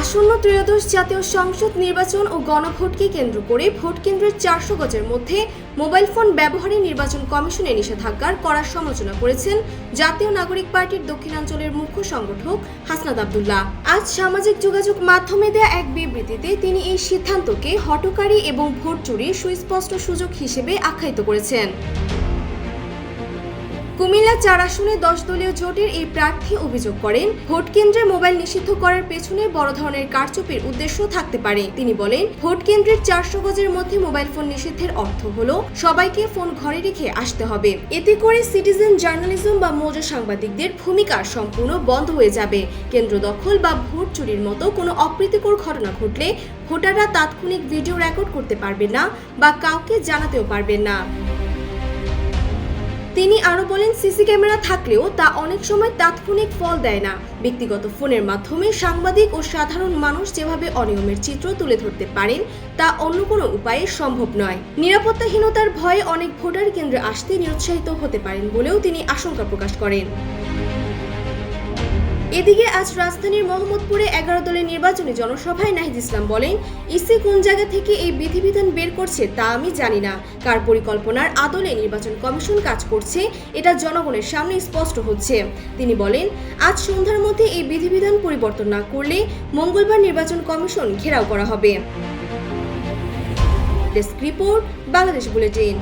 আসন্ন ত্রয়োদশ জাতীয় সংসদ নির্বাচন ও গণভোটকে কেন্দ্র করে ভোট কেন্দ্রের 400 গজের মধ্যে মোবাইল ফোন ব্যবহারে নির্বাচন কমিশনের নিষেধাজ্ঞার কড়া সমালোচনা করেছেন জাতীয় নাগরিক পার্টির দক্ষিণাঞ্চলের মুখ্য সংগঠক হাসনাত আব্দুল্লাহ। আজ সামাজিক যোগাযোগ মাধ্যমে দেয়া এক বিবৃতিতে তিনি এই সিদ্ধান্তকে হঠকারী এবং ভোট চুরির সুস্পষ্ট সুযোগ হিসেবে আখ্যায়িত করেছেন। কুমিল্লা 4 আসনে 10 দলীয় জোটের এই প্রার্থী অভিযোগ করেন, ভোট কেন্দ্রে মোবাইল নিষিদ্ধ করার পেছনে বড় ধরনের কারচুপির উদ্দেশ্য থাকতে পারে। তিনি বলেন, ভোট কেন্দ্রের 400 গজের মধ্যে মোবাইল ফোন নিষিদ্ধের অর্থ হলো সবাইকে ফোন ঘরে রেখে আসতে হবে। এতে করে সিটিজেন জার্নালিজম বা মৌজা সাংবাদিকদের ভূমিকা সম্পূর্ণ বন্ধ হয়ে যাবে। কেন্দ্র দখল বা ভোট চুরির মতো কোনো অপ্রীতিকর ঘটনা ঘটলে ভোটাররা তাৎক্ষণিক ভিডিও রেকর্ড করতে পারবেন না বা কাউকে জানাতেও পারবেন না। তিনি আরো বলেন, সিসি ক্যামেরা থাকলেও তা অনেক সময় তাৎক্ষণিক ফল দেয় না। ব্যক্তিগত ফোনের মাধ্যমে সাংবাদিক ও সাধারণ মানুষ যেভাবে অনিয়মের চিত্র তুলে ধরতে পারেন তা অন্য কোনো উপায়ে সম্ভব নয়। নিরাপত্তাহীনতার ভয়ে অনেক ভোটার কেন্দ্রে আসতে নিরুৎসাহিত হতে পারেন বলেও তিনি আশঙ্কা প্রকাশ করেন। এদিকে আজ রাজধানীর মোহাম্মদপুরে 11 দলের নির্বাচনী জনসভায় নাহিদ ইসলাম বলেন, ইসি কোন জায়গা থেকে এই বিধিবিধান বের করছে তা আমি জানি না। কার পরিকল্পনার আদলে নির্বাচন কমিশন কাজ করছে এটা জনগণের সামনে স্পষ্ট হচ্ছে। তিনি বলেন, আজ সন্ধ্যার মধ্যে এই বিধিবিধান পরিবর্তন না করলে মঙ্গলবার নির্বাচন কমিশন ঘেরাও করা হবে। Desk report, Bangladesh bulletin.